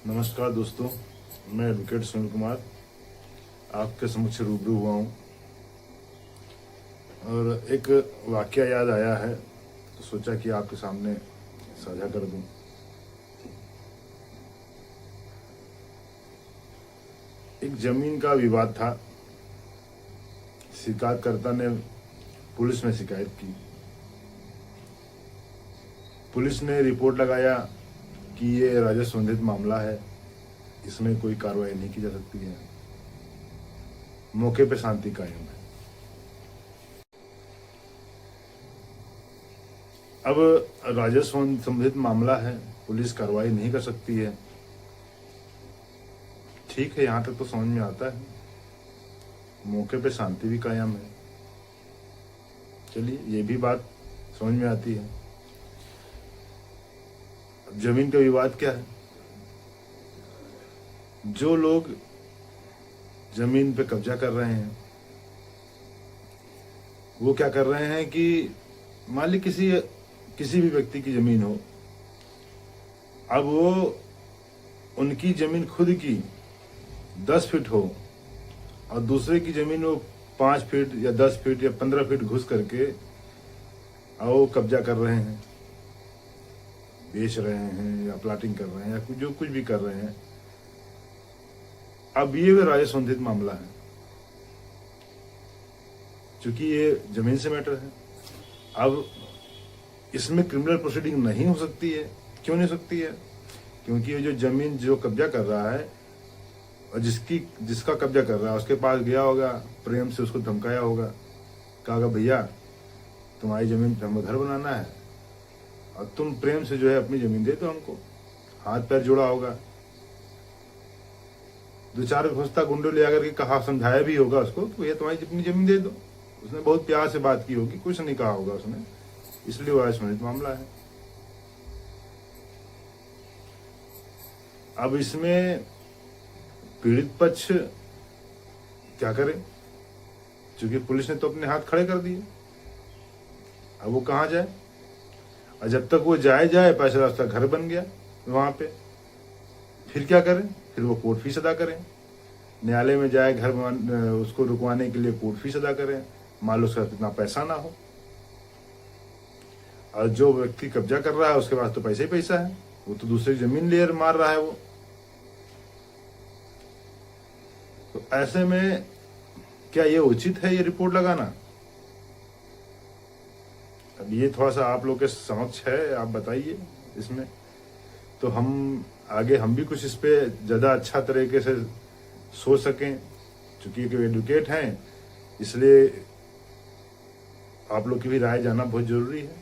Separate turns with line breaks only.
नमस्कार दोस्तों, मैं एडवोकेट सुनील कुमार आपके समक्ष रूबरू हुआ हूँ और एक वाकया याद आया है तो सोचा कि आपके सामने साझा कर दूं। एक जमीन का विवाद था। शिकायतकर्ता ने पुलिस में शिकायत की। पुलिस ने रिपोर्ट लगाया कि ये राजस्व संबंधित मामला है, इसमें कोई कार्रवाई नहीं की जा सकती है। मौके पे शांति कायम है। अब राजस्व संबंधित मामला है, पुलिस कार्रवाई नहीं कर सकती है। ठीक है, यहां तक तो समझ में आता है। मौके पे शांति भी कायम है। चलिए, ये भी बात समझ में आती है। अब जमीन का विवाद क्या है? जो लोग जमीन पे कब्जा कर रहे हैं वो क्या कर रहे हैं कि मान ली किसी भी व्यक्ति की जमीन हो, अब वो उनकी जमीन खुद की 10 फीट हो और दूसरे की जमीन वो 5 फीट या 10 फीट या 15 फीट घुस करके और वो कब्जा कर रहे हैं, बेच रहे हैं या प्लाटिंग कर रहे हैं या जो कुछ भी कर रहे हैं। अब ये राजस्व संबंधित मामला है, क्योंकि ये जमीन से मैटर है। अब इसमें क्रिमिनल प्रोसीडिंग नहीं हो सकती है। क्यों नहीं हो सकती है? क्योंकि ये जो जमीन जो कब्जा कर रहा है और जिसका कब्जा कर रहा है उसके पास गया होगा, प्रेम से उसको धमकाया होगा, कहा भैया तुम्हारी जमीन पे हमें घर बनाना है और तुम प्रेम से जो है अपनी जमीन दे दो हमको। हाथ पैर जोड़ा होगा, 2-4 घुसता गुंडो ले आकर के कहा, समझाया भी होगा उसको तो भैया तुम्हारी अपनी जमीन दे दो। उसने बहुत प्यार से बात की होगी, कुछ नहीं कहा होगा उसने, इसलिए वो संबंधित मामला है। अब इसमें पीड़ित पक्ष क्या करे? क्योंकि पुलिस ने तो अपने हाथ खड़े कर दिए। अब वो कहाँ जाए? और जब तक वो जाए पैसा रास्ता घर बन गया वहां पे, फिर क्या करें? फिर वो कोर्ट फीस अदा करें, न्यायालय में जाए, घर उसको रुकवाने के लिए कोर्ट फीस अदा करें, मान लो उसका इतना पैसा ना हो। और जो व्यक्ति कब्जा कर रहा है उसके पास तो पैसा ही पैसा है, वो तो दूसरी जमीन लेयर मार रहा है वो। तो ऐसे में क्या ये उचित है ये रिपोर्ट लगाना? अब ये थोड़ा सा आप लोग के समक्ष है, आप बताइए इसमें। तो हम आगे हम भी कुछ इस पे ज्यादा अच्छा तरीके से सोच सकें, क्योंकि एक एडवोकेट हैं, इसलिए आप लोग की भी राय जानना बहुत जरूरी है।